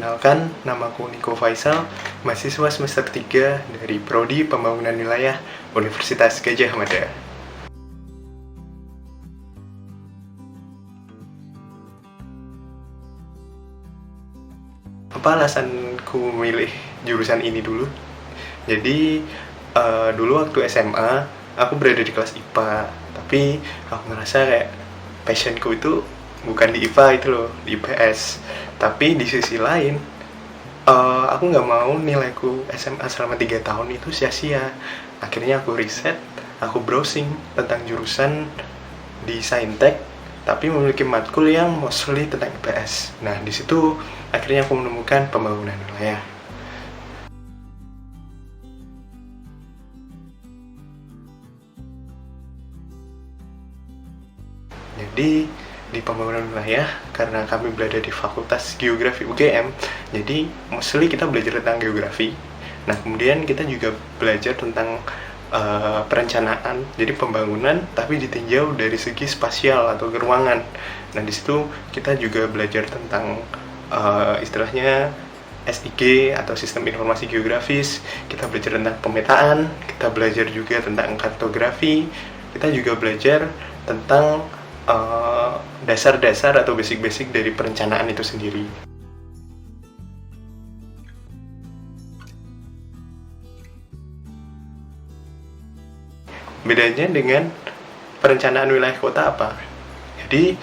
Perkenalkan, namaku Niko Faisal, mahasiswa semester 3 dari Prodi Pembangunan Wilayah Universitas Gadjah Mada. Apa alasanku memilih jurusan ini dulu? Jadi, dulu waktu SMA, aku berada di kelas IPA, tapi aku ngerasa kayak passionku itu bukan di IPA itu loh, di IPS. Tapi di sisi lain, aku nggak mau nilaiku SMA selama 3 tahun itu sia-sia. Akhirnya aku riset, aku browsing tentang jurusan di Saintek, tapi memiliki matkul yang mostly tentang IPS. Nah, di situ akhirnya aku menemukan pembangunan wilayah. Jadi, di pembangunan wilayah, karena kami berada di Fakultas Geografi UGM, jadi mostly kita belajar tentang geografi. Nah, kemudian kita juga belajar tentang perencanaan, jadi pembangunan, tapi ditinjau dari segi spasial atau ruangan. Nah, di situ kita juga belajar tentang istilahnya SIG atau Sistem Informasi Geografis. Kita belajar tentang pemetaan, kita belajar juga tentang kartografi, kita juga belajar tentang dasar-dasar atau basic-basic dari perencanaan itu sendiri. Bedanya dengan perencanaan wilayah kota apa? Jadi,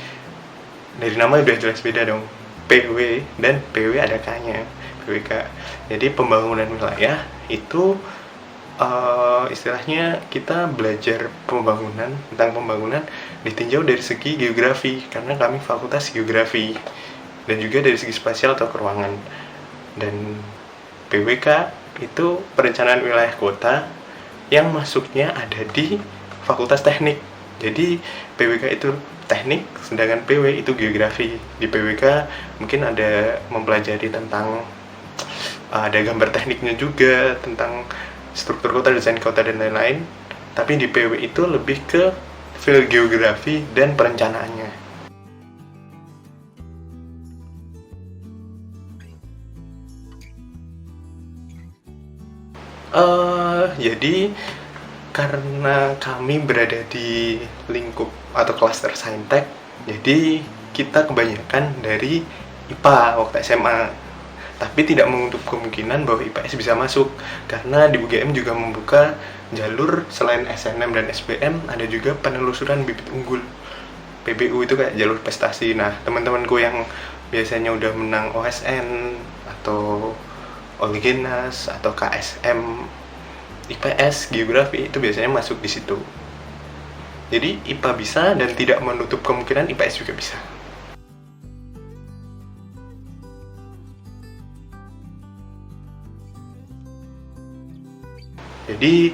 dari nama udah jelas beda dong. PW dan PW ada K-nya, PWK. Jadi pembangunan wilayah itu istilahnya kita belajar tentang pembangunan ditinjau dari segi geografi, karena kami fakultas geografi, dan juga dari segi spasial atau keruangan. Dan PWK itu perencanaan wilayah kota yang masuknya ada di fakultas teknik. Jadi PWK itu teknik, sedangkan PW itu geografi. Di PWK mungkin ada mempelajari tentang ada gambar tekniknya juga, tentang struktur kota, desain kota, dan lain-lain. Tapi di PW itu lebih ke field geografi dan perencanaannya. Jadi karena kami berada di lingkup atau klaster Saintek, jadi kita kebanyakan dari IPA waktu SMA. Tapi tidak menutup kemungkinan bahwa IPS bisa masuk, karena di UGM juga membuka jalur selain SNM dan SBM, ada juga penelusuran bibit unggul. PBU itu kayak jalur prestasi. Nah, teman-temanku yang biasanya udah menang OSN atau Olginas atau KSM IPS geografi itu biasanya masuk di situ. Jadi IPA bisa, dan tidak menutup kemungkinan IPS juga bisa. Jadi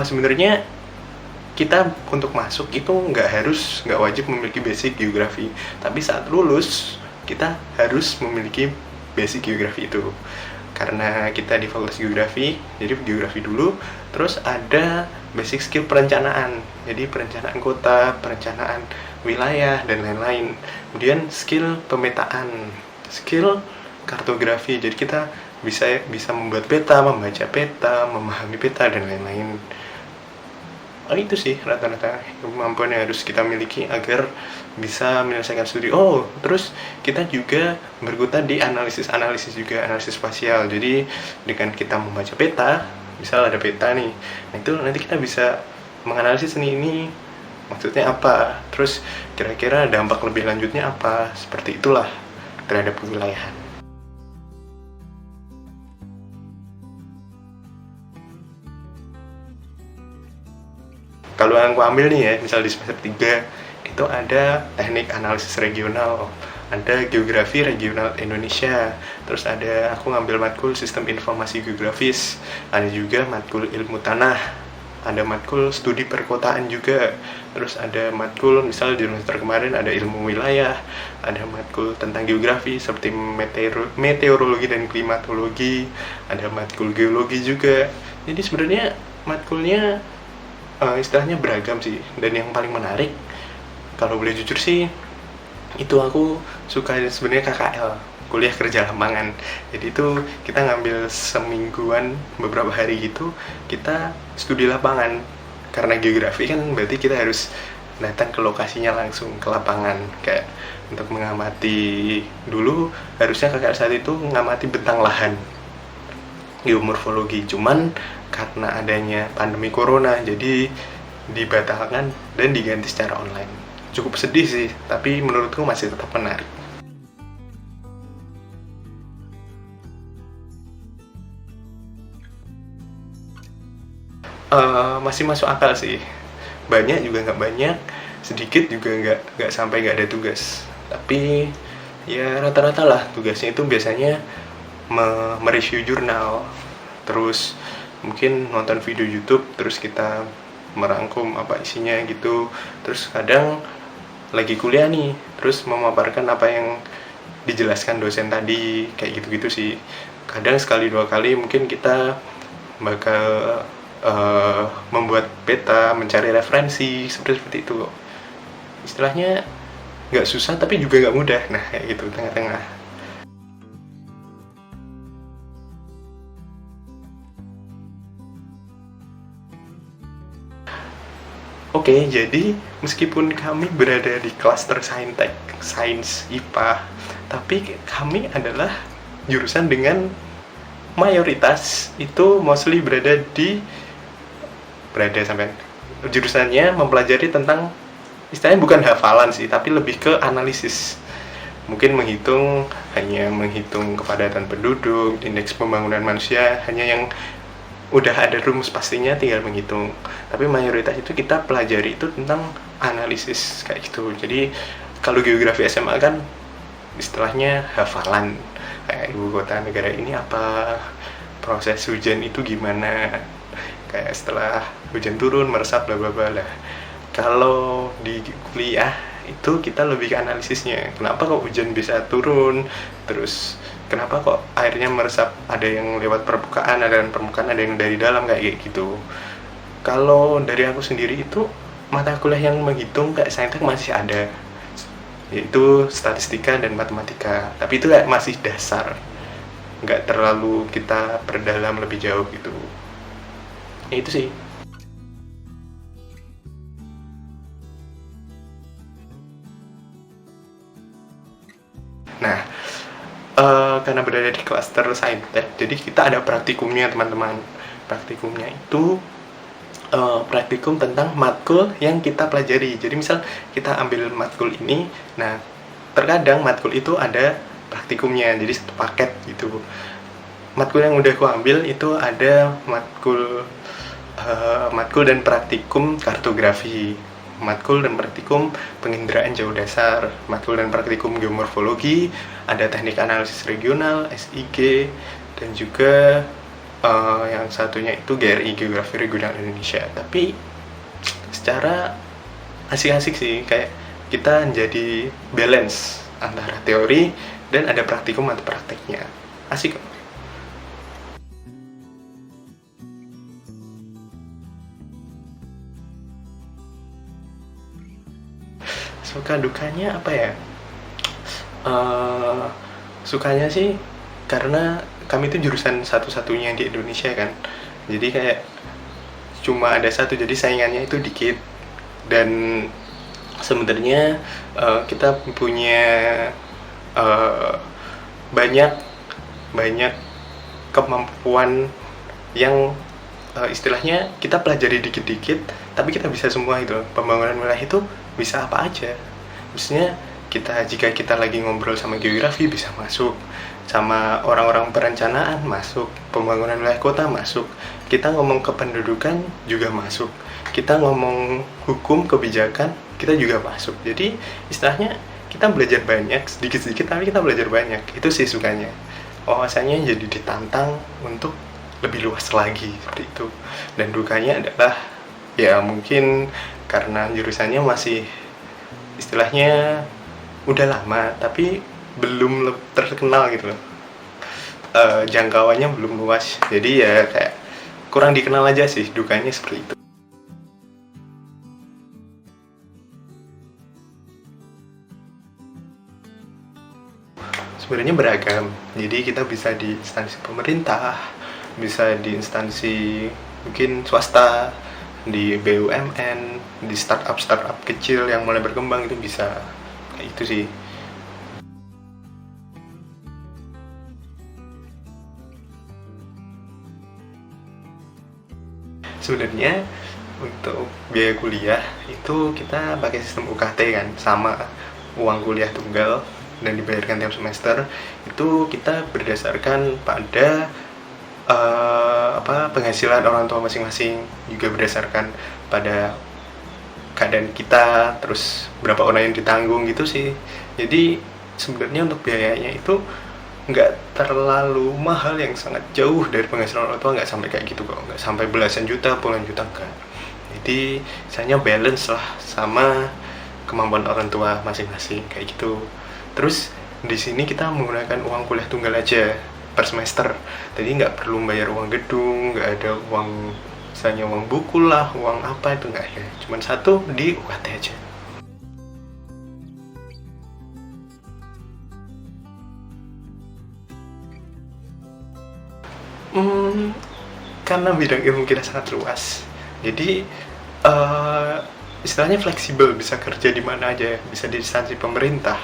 sebenarnya kita untuk masuk itu nggak wajib memiliki basic geografi, tapi saat lulus kita harus memiliki basic geografi itu. Karena kita di fakultas geografi, jadi geografi dulu, terus ada basic skill perencanaan, jadi perencanaan kota, perencanaan wilayah, dan lain-lain. Kemudian skill pemetaan, skill kartografi, jadi kita bisa membuat peta, membaca peta, memahami peta, dan lain-lain. Itu sih rata-rata kemampuan yang harus kita miliki agar bisa menyelesaikan studi. Terus kita juga berkutat di analisis juga, analisis spasial. Jadi dengan kita membaca peta, misal ada peta nih, nah itu nanti kita bisa menganalisis ini maksudnya apa, terus kira-kira dampak lebih lanjutnya apa, seperti itulah terhadap kewilayahan. Kalau yang aku ambil nih ya, misal di semester 3 itu ada teknik analisis regional, ada geografi regional Indonesia, terus aku ngambil matkul sistem informasi geografis, ada juga matkul ilmu tanah, ada matkul studi perkotaan juga, terus ada matkul misal di semester kemarin ada ilmu wilayah, ada matkul tentang geografi seperti meteorologi dan klimatologi, ada matkul geologi juga. Jadi sebenarnya matkulnya istilahnya beragam sih, dan yang paling menarik kalau boleh jujur sih itu aku suka sebenarnya KKL. kuliah kerja lapangan. Jadi itu kita ngambil semingguan, beberapa hari gitu kita studi lapangan. Karena geografi kan berarti kita harus datang ke lokasinya langsung, ke lapangan, kayak untuk mengamati. Dulu harusnya kakak saat itu mengamati bentang lahan, geomorfologi, cuman karena adanya pandemi corona jadi dibatalkan dan diganti secara online. Cukup sedih sih, tapi menurutku masih tetap menarik. Masih masuk akal sih, banyak juga nggak banyak, sedikit juga nggak sampai nggak ada tugas. Tapi ya rata-rata lah tugasnya itu biasanya mereview jurnal, terus mungkin nonton video YouTube, terus kita merangkum apa isinya gitu. Terus kadang lagi kuliah nih, terus memaparkan apa yang dijelaskan dosen tadi, kayak gitu-gitu sih. Kadang sekali dua kali mungkin kita bakal membuat peta, mencari referensi, seperti itu. Istilahnya nggak susah tapi juga nggak mudah, nah kayak gitu, tengah-tengah. Oke, jadi meskipun kami berada di klaster Saintek, Sains IPA, tapi kami adalah jurusan dengan mayoritas itu mostly sampai jurusannya mempelajari tentang, istilahnya bukan hafalan sih, tapi lebih ke analisis. Mungkin hanya menghitung kepadatan penduduk, indeks pembangunan manusia, hanya yang udah ada rumus pastinya, tinggal menghitung. Tapi mayoritas itu kita pelajari itu tentang analisis kayak gitu. Jadi kalau geografi SMA kan istilahnya hafalan, kayak ibu kota negara ini apa, proses hujan itu gimana, kayak setelah hujan turun meresap bla bla bla lah. Kalau di kuliah itu kita lebih ke analisisnya, kenapa kok hujan bisa turun, terus kenapa kok airnya meresap, ada yang lewat permukaan, ada yang permukaan, ada yang dari dalam, kayak gitu. Kalau dari aku sendiri itu mata kuliah yang menghitung kayak saintek masih ada, yaitu statistika dan matematika, tapi itu kayak masih dasar, nggak terlalu kita perdalam lebih jauh gitu. Ya itu sih. Nah, karena berada di klaster saintek, jadi kita ada praktikumnya teman-teman. Praktikumnya itu praktikum tentang matkul yang kita pelajari. Jadi misal kita ambil matkul ini, nah terkadang matkul itu ada praktikumnya, jadi satu paket gitu. Matkul yang udah aku ambil itu ada matkul dan praktikum kartografi, matkul dan praktikum penginderaan jauh dasar, matkul dan praktikum geomorfologi, ada teknik analisis regional, SIG, dan juga yang satunya itu GRI, Geografi Regional Indonesia. Tapi secara asik-asik sih, kayak kita jadi balance antara teori dan ada praktikum atau prakteknya. Asik kok. Suka dukanya apa ya? Sukanya sih karena kami itu jurusan satu-satunya di Indonesia kan, jadi kayak cuma ada satu, jadi saingannya itu dikit. Dan sebenarnya kita punya banyak kemampuan yang istilahnya kita pelajari dikit-dikit, tapi kita bisa semua itu. Pembangunan wilayah itu bisa apa aja. Maksudnya jika kita lagi ngobrol sama geografi bisa masuk, sama orang-orang perencanaan masuk, pembangunan wilayah kota masuk, kita ngomong kependudukan juga masuk, kita ngomong hukum kebijakan kita juga masuk. Jadi istilahnya kita belajar banyak, sedikit-sedikit tapi kita belajar banyak. Itu sih sukanya, wawasannya jadi ditantang untuk lebih luas lagi, seperti itu. Dan dukanya adalah ya mungkin karena jurusannya masih istilahnya udah lama tapi belum terkenal gitu loh, jangkauannya belum luas, jadi ya kayak kurang dikenal aja sih, dukanya seperti itu. sebenarnya beragam. Jadi kita bisa di instansi pemerintah, bisa di instansi mungkin swasta, di BUMN, di startup kecil yang mulai berkembang, itu bisa kayak itu sih. Sebenarnya untuk biaya kuliah itu kita pakai sistem UKT kan, sama uang kuliah tunggal dan dibayarkan tiap semester. Itu kita berdasarkan pada penghasilan orang tua masing-masing, juga berdasarkan pada keadaan kita, terus berapa orang yang ditanggung gitu sih. Jadi sebenarnya untuk biayanya itu nggak terlalu mahal, yang sangat jauh dari penghasilan orang tua, nggak sampai kayak gitu kok, nggak sampai belasan juta, puluhan juta, enggak. Jadi misalnya balance lah sama kemampuan orang tua masing-masing kayak gitu. Terus di sini kita menggunakan uang kuliah tunggal aja per semester, jadi nggak perlu bayar uang gedung, nggak ada uang misalnya uang buku lah, uang apa itu nggak ya, cuman satu di UKT aja. Karena bidang ilmu kita sangat luas, jadi istilahnya fleksibel, bisa kerja di mana aja, bisa di instansi pemerintah,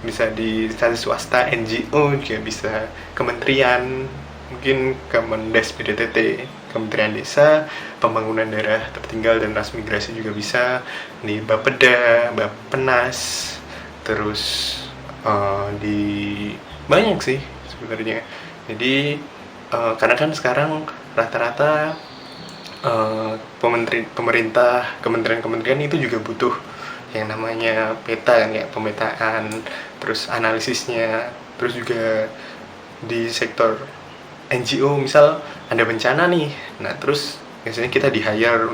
bisa di instansi swasta, NGO juga bisa, kementerian, mungkin Kemendes PDTT, Kementerian Desa, Pembangunan Daerah Tertinggal dan Transmigrasi juga bisa, di Bapeda, Bappenas, terus di banyak sih sebenarnya. Jadi karena kan sekarang rata-rata pemerintah, kementerian-kementerian itu juga butuh yang namanya peta kan, kayak pemetaan, terus analisisnya, terus juga di sektor NGO misal ada bencana nih, nah terus biasanya kita di-hire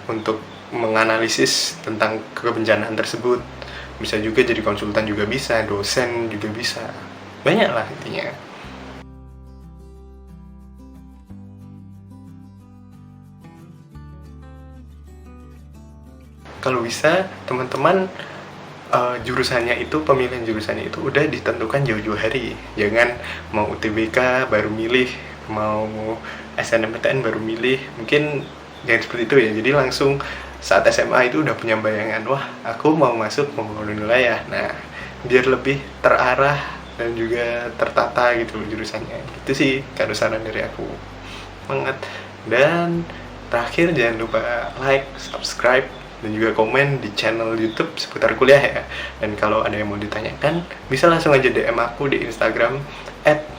untuk menganalisis tentang kebencanaan tersebut. Bisa juga jadi konsultan, juga bisa dosen, juga bisa, banyak lah intinya. Kalau bisa teman-teman jurusannya itu, pemilihan jurusannya itu udah ditentukan jauh-jauh hari. Jangan mau UTBK baru milih, mau SNMPTN baru milih, mungkin jangan seperti itu ya. Jadi langsung saat SMA itu udah punya bayangan, wah aku mau masuk pembangunan wilayah. Nah, biar lebih terarah dan juga tertata gitu jurusannya. Itu sih kalau saran dari aku. Semangat. Dan terakhir jangan lupa like, subscribe, dan juga komen di channel YouTube seputar kuliah ya. Dan kalau ada yang mau ditanyakan, bisa langsung aja DM aku di Instagram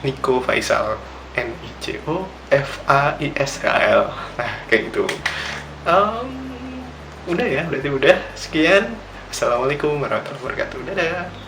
@nicofaisal, NICOFAISAL. Nah, kayak gitu. Udah ya, berarti udah. Sekian. Assalamualaikum warahmatullahi wabarakatuh. Dadah.